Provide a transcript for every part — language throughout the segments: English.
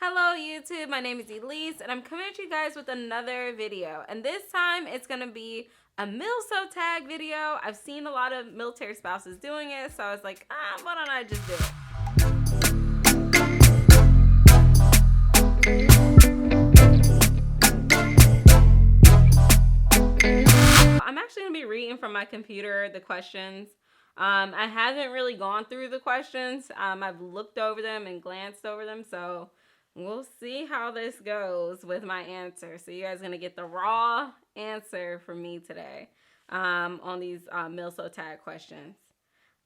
Hello YouTube, my name is Elise and I'm coming at you guys with another video, and this time it's going to be a Milso Tag video. I've seen a lot of military spouses doing it, so I was like, why don't I just do it? I'm actually going to be reading from my computer the questions. I haven't really gone through the questions. I've looked over them and glanced over them, so we'll see how this goes with my answer. So you guys are going to get the raw answer from me today on these Milso Tag questions.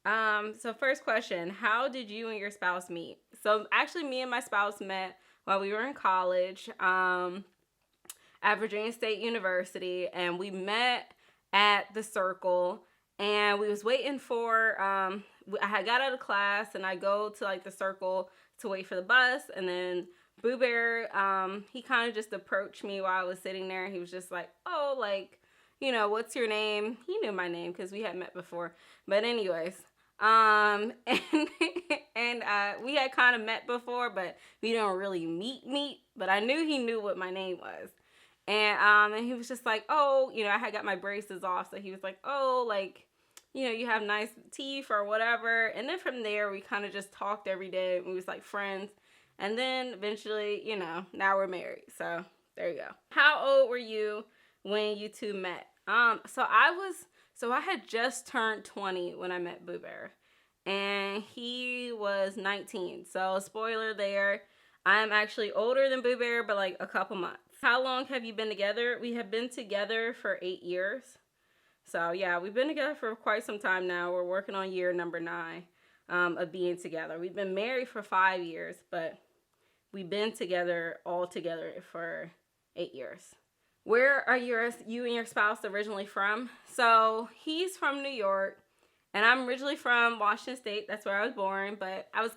So first question, how did you and your spouse meet? So actually me and my spouse met while we were in college at Virginia State University, and we met at the Circle, and we was waiting for, I had got out of class and I go to like the Circle to wait for the bus, and then Boo Bear, he kind of just approached me while I was sitting there. He was just like, oh, like, you know, what's your name? He knew my name because we had met before. But anyways, and we had kind of met before, but we don't really meet. But I knew he knew what my name was. And he was just like, oh, you know, I had got my braces off. So he was like, oh, like, you know, you have nice teeth or whatever. And then from there, we kind of just talked every day. We was like friends. And then eventually, you know, now we're married. So there you go. How old were you when you two met? So I had just turned 20 when I met Boo Bear, and he was 19. So spoiler there, I'm actually older than Boo Bear, but like a couple months. How long have you been together? We have been together for 8 years. So yeah, we've been together for quite some time now. We're working on year number 9 of being together. We've been married for 5 years, but we've been together all together for 8 years. Where are you and your spouse originally from? So he's from New York, and I'm originally from Washington State. That's where I was born, but I was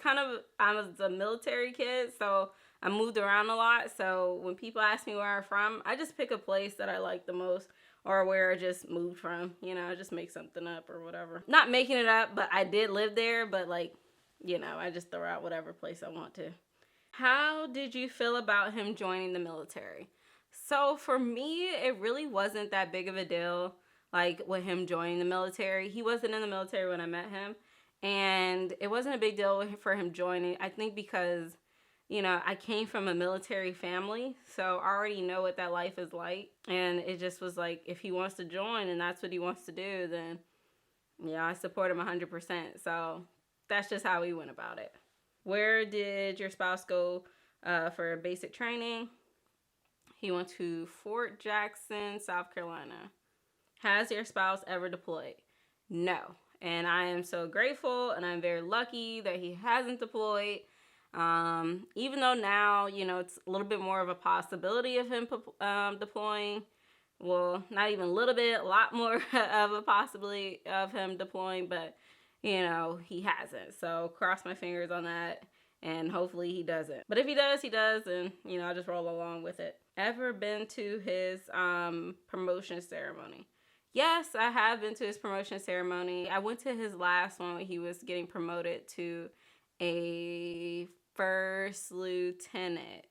a military kid, so I moved around a lot. So when people ask me where I'm from, I just pick a place that I like the most, or where I just moved from. You know, I just make something up or whatever. Not making it up, but I did live there, but like, you know, I just throw out whatever place I want to. How did you feel about him joining the military? So for me, it really wasn't that big of a deal, like with him joining the military. He wasn't in the military when I met him, and it wasn't a big deal for him joining. I think because, you know, I came from a military family, so I already know what that life is like, and it just was like, if he wants to join and that's what he wants to do, then, yeah, I support him 100%. So that's just how we went about it. Where did your spouse go for basic training? He went to Fort Jackson, South Carolina. Has your spouse ever deployed? No. And I am so grateful, and I'm very lucky that he hasn't deployed. Even though now, you know, it's a little bit more of a possibility of him deploying. Well, not even a little bit, a lot more of a possibility of him deploying, but, you know, he hasn't. So cross my fingers on that, and hopefully he doesn't. But if he does, he does, and, you know, I'll just roll along with it. Ever been to his promotion ceremony? Yes, I have been to his promotion ceremony. I went to his last one when he was getting promoted to a first lieutenant.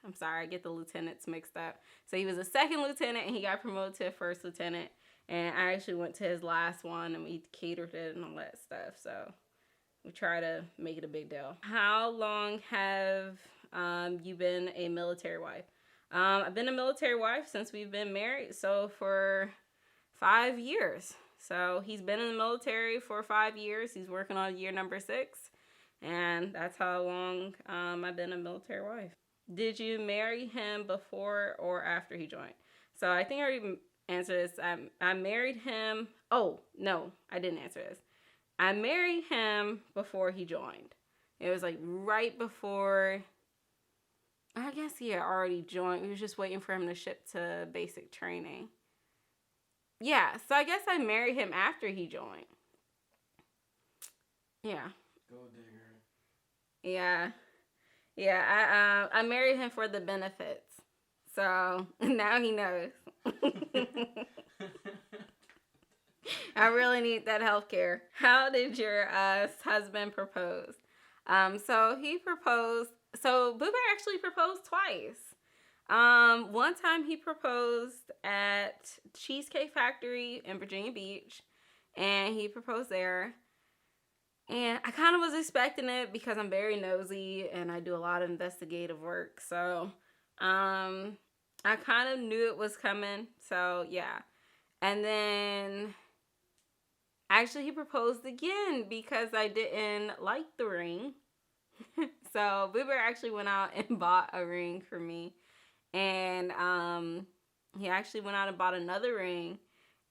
I'm sorry, I get the lieutenants mixed up. So he was a second lieutenant, and he got promoted to a first lieutenant. And I actually went to his last one, and we catered it and all that stuff. So we try to make it a big deal. How long have you been a military wife? I've been a military wife since we've been married, so for 5 years. So he's been in the military for 5 years. He's working on year number 6, and that's how long I've been a military wife. Did you marry him before or after he joined? So I think I already answered this. I married him. Oh, no, I didn't answer this. I married him before he joined. It was like right before, I guess he had already joined. We was just waiting for him to ship to basic training. Yeah, so I guess I married him after he joined. Yeah. Gold digger. Yeah. Yeah, I married him for the benefits. So now he knows. I really need that health care. How did your husband propose? So he proposed So Boo Bear actually proposed twice. One time he proposed at Cheesecake Factory in Virginia Beach, and he proposed there. And I kind of was expecting it because I'm very nosy and I do a lot of investigative work. So, I kind of knew it was coming. So, yeah. And then actually he proposed again because I didn't like the ring. So, Boo Bear actually went out and bought a ring for me. And he actually went out and bought another ring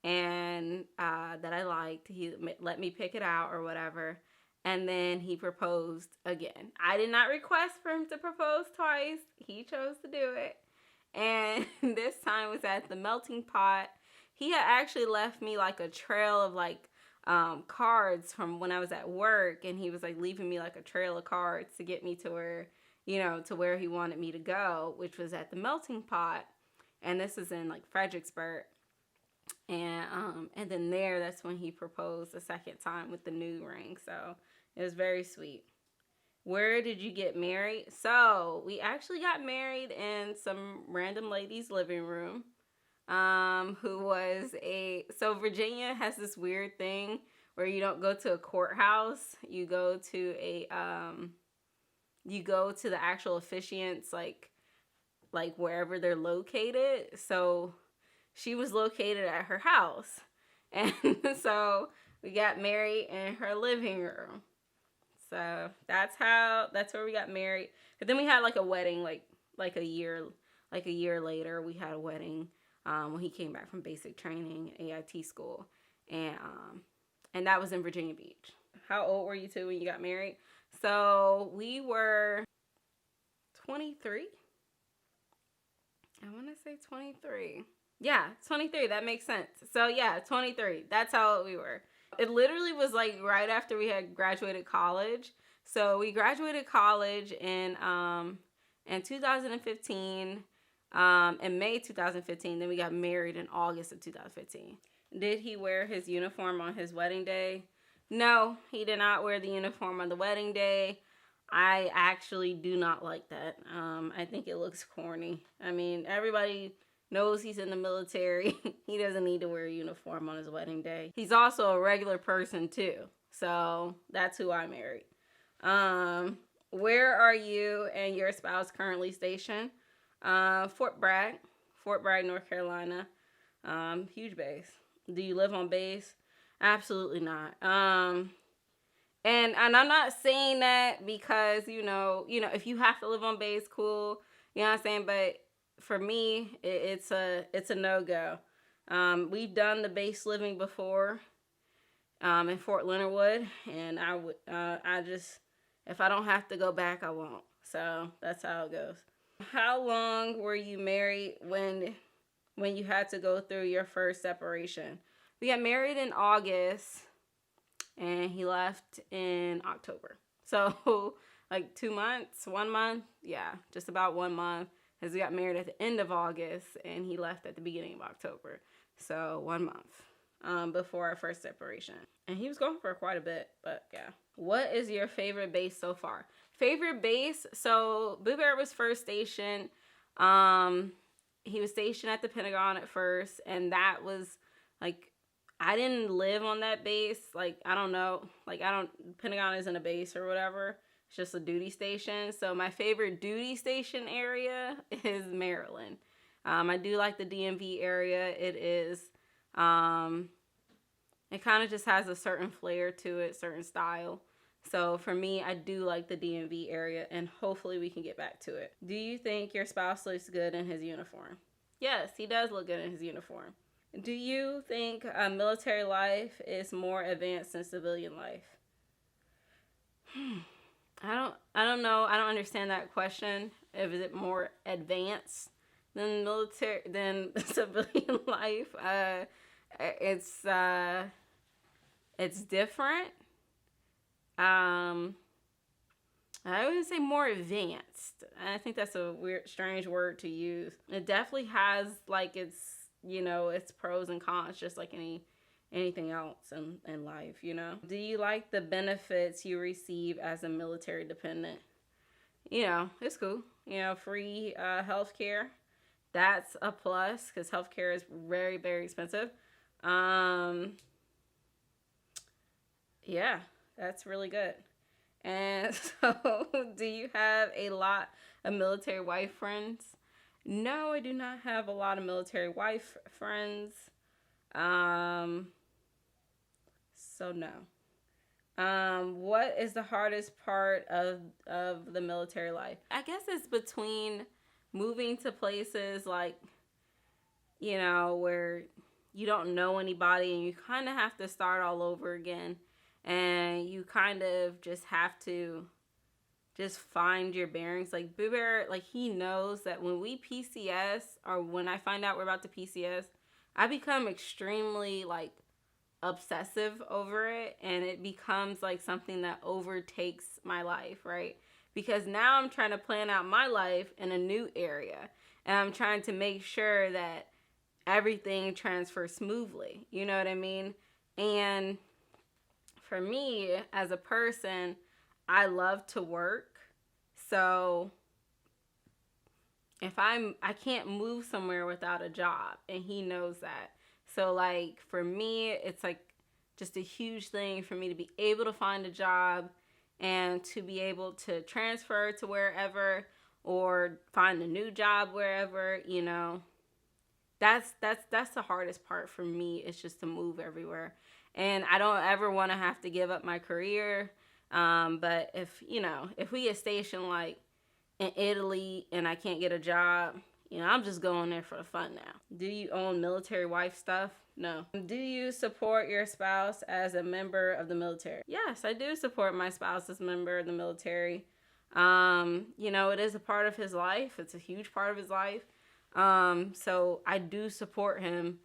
and that I liked. He let me pick it out or whatever. And then he proposed again. I did not request for him to propose twice. He chose to do it. And this time was at the melting pot. He had actually left me like a trail of like cards from when I was at work. And he was like leaving me like a trail of cards to get me to where, to where he wanted me to go, which was at the melting pot. And this is in like Fredericksburg. And then that's when he proposed the second time with the new ring. So it was very sweet. Where did you get married? So we actually got married in some random lady's living room. So Virginia has this weird thing where you don't go to a courthouse. You go to the actual officiants, like wherever they're located. So she was located at her house. And so we got married in her living room. So that's where we got married. But then we had like a wedding, like a year later, we had a wedding when he came back from basic training, AIT school. And that was in Virginia Beach. How old were you two when you got married? So we were 23. I want to say 23. Yeah, 23. That makes sense. So yeah, 23. That's how old we were. It literally was like right after we had graduated college. So we graduated college in 2015, in May 2015. Then we got married in August of 2015. Did he wear his uniform on his wedding day? No, he did not wear the uniform on the wedding day. I actually do not like that. I think it looks corny. I mean, everybody knows he's in the military. He doesn't need to wear a uniform on his wedding day. He's also a regular person too. So that's who I married. Where are you and your spouse currently stationed? Fort Bragg, North Carolina. Huge base. Do you live on base? Absolutely not. And I'm not saying that because, if you have to live on base, cool. You know what I'm saying? But for me, it's a no-go. We've done the base living before in Fort Leonard Wood, and if I don't have to go back, I won't. So that's how it goes. How long were you married when you had to go through your first separation? We got married in August, and he left in October. So like 2 months, 1 month, yeah, just about 1 month. Because we got married at the end of August, and he left at the beginning of October. So 1 month before our first separation. And he was gone for quite a bit, but yeah. What is your favorite base so far? Favorite base? So Boo Bear was first stationed. He was stationed at the Pentagon at first, and that was like, I didn't live on that base. Like, I don't know. Like, Pentagon isn't a base or whatever. It's just a duty station. So my favorite duty station area is Maryland. I do like the DMV area. It is, it kind of just has a certain flair to it, certain style. So for me, I do like the DMV area, and hopefully we can get back to it. Do you think your spouse looks good in his uniform? Yes, he does look good in his uniform. Do you think military life is more advanced than civilian life? I don't know. I don't understand that question. Is it more advanced than civilian life? It's different. I wouldn't say more advanced. I think that's a weird, strange word to use. It definitely has like its pros and cons, just like anything else in life, Do you like the benefits you receive as a military dependent? you know, it's cool. You know, free healthcare. That's a plus because healthcare is very, very expensive. Um, yeah, that's really good. And so, do you have a lot of military wife friends? No, I do not have a lot of military wife friends. Um, so no. What is the hardest part of the military life? I guess it's between moving to places like, you know, where you don't know anybody and you kind of have to start all over again. And you kind of just have to just find your bearings. Like Boo Bear, like he knows that when we PCS or when I find out we're about to PCS, I become extremely like obsessive over it, and it becomes like something that overtakes my life, right? Because now I'm trying to plan out my life in a new area, and I'm trying to make sure that everything transfers smoothly. You know what I mean? And for me as a person, I love to work. So if I can't move somewhere without a job, and he knows that. So like for me, it's like just a huge thing for me to be able to find a job and to be able to transfer to wherever or find a new job wherever, you know. That's the hardest part for me. It's just to move everywhere. And I don't ever want to have to give up my career. But if, you know, if we get stationed like in Italy and I can't get a job, you know, I'm just going there for the fun now. Do you own military wife stuff? No. Do you support your spouse as a member of the military? Yes, I do support my spouse as a member of the military. You know, it is a part of his life. It's a huge part of his life. So I do support him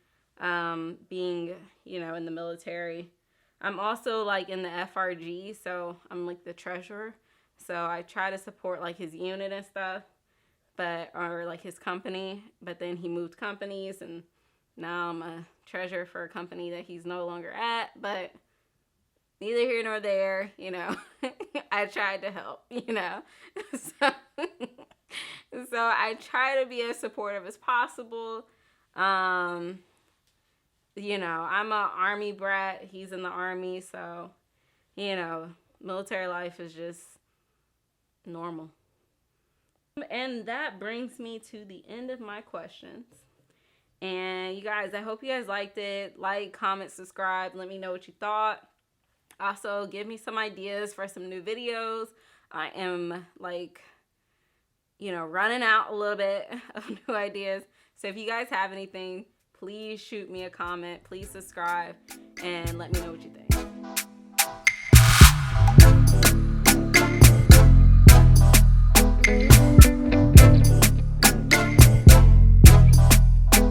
being, you know, in the military. I'm also like in the FRG, so I'm like the treasurer. So I try to support like his unit and stuff, or like his company, but then he moved companies and now I'm a treasurer for a company that he's no longer at, but neither here nor there, you know. I tried to help, you know. So, so I try to be as supportive as possible. You know, I'm a army brat. He's in the army, so, you know, military life is just normal. And that brings me to the end of my questions. And you guys, I hope you guys liked it. Like, comment, subscribe. Let me know what you thought. Also, give me some ideas for some new videos. I am like, you know, running out a little bit of new ideas. So if you guys have anything, please shoot me a comment. Please subscribe and let me know what you think.